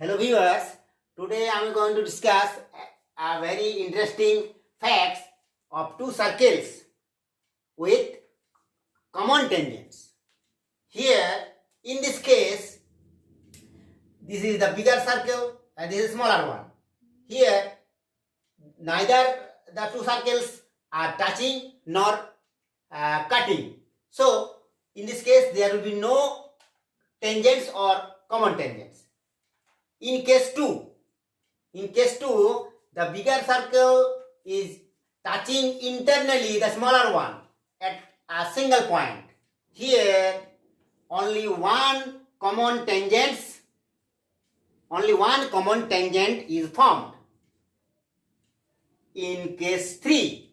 Hello viewers, today I am going to discuss a very interesting facts of two circles with common tangents. Here in this case, this is the bigger circle and this is smaller one. Here neither the two circles are touching nor cutting. So in this case there will be no tangents or common tangents. In case 2, the bigger circle is touching internally the smaller one at a single point. Here, only one common tangent is formed. In case 3,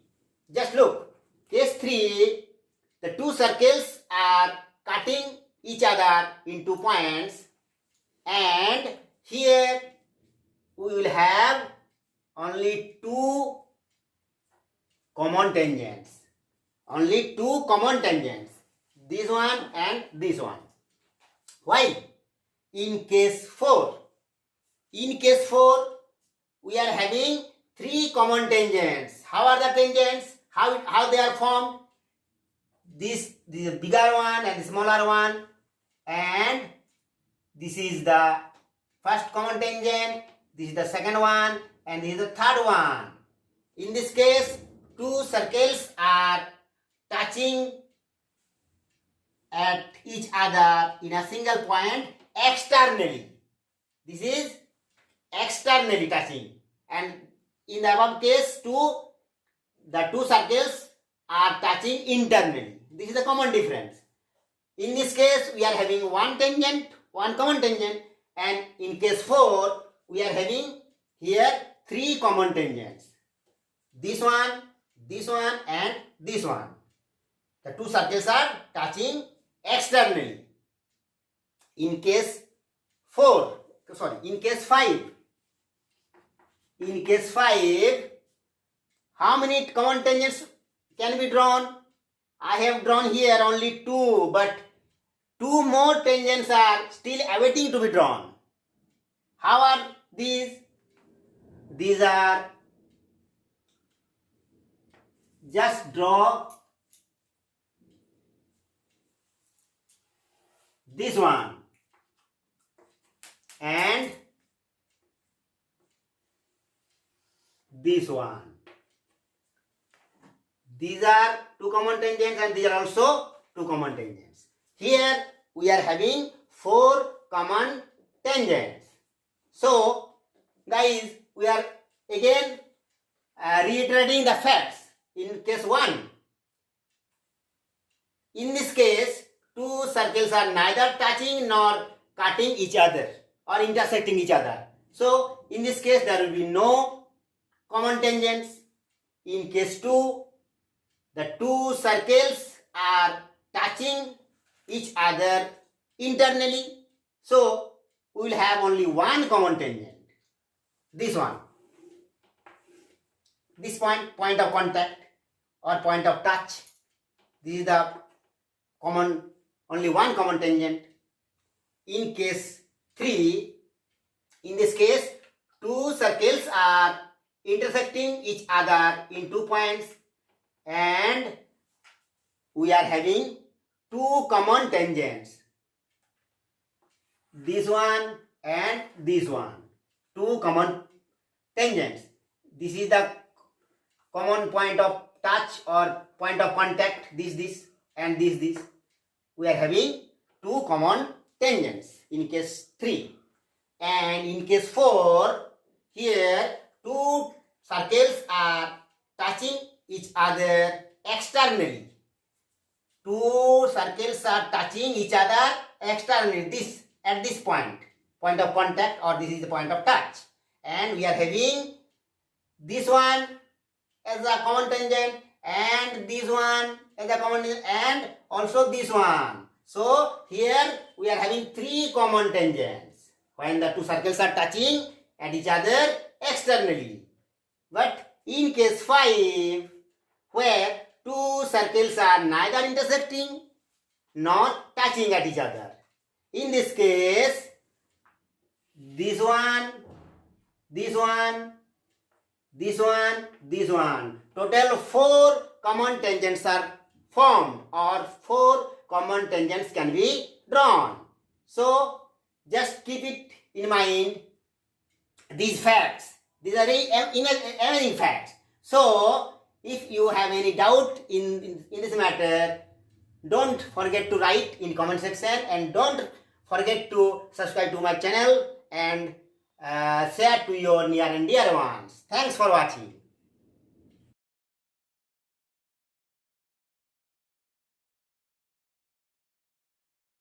just look, case 3, the two circles are cutting each other into points, and here we will have only two common tangents. This one and this one. Why? In case 4, we are having three common tangents. How are the tangents? How they are formed? This is the bigger one and the smaller one, and this is the first common tangent, this is the second one, and this is the third one. In this case, two circles are touching at each other in a single point externally. This is externally touching. And in the above case, the two circles are touching internally. This is the common difference. In this case, we are having one common tangent, and in case 4, we are having here three common tangents. This one, and this one. The two circles are touching externally. In case 5, how many common tangents can be drawn? I have drawn here only 2, but 2 more tangents are still awaiting to be drawn. How are these? These are, just draw this one and this one. These are two common tangents and these are also two common tangents. Here we are having 4 common tangents. So guys, we are again reiterating the facts. In case 1, in this case, two circles are neither touching nor cutting each other or intersecting each other. So in this case, there will be no common tangents. In case 2, the two circles are touching each other internally. So we will have only one common tangent. This one. This point of contact or point of touch. This is the only one common tangent. In case 3, in this case, two circles are intersecting each other in 2 points, and we are having 2 common tangents. This one and this one. 2 common tangents. This is the common point of touch or point of contact. This and this. We are having 2 common tangents in case 3. And in case 4, here 2 circles are touching each other externally. 2 circles are touching each other externally. This at this point of contact, or this is the point of touch. And we are having this one as a common tangent, and this one as a common tangent, and also this one. So here we are having 3 common tangents when the two circles are touching at each other externally. But in case 5, where two circles are neither intersecting nor touching at each other, in this case this one, this one, this one, this one. Total 4 common tangents are formed, or 4 common tangents can be drawn. So just keep it in mind, these facts. These are very amazing facts. So if you have any doubt in this matter, don't forget to write in comment section, and don't forget to subscribe to my channel and share to your near and dear ones. Thanks for watching.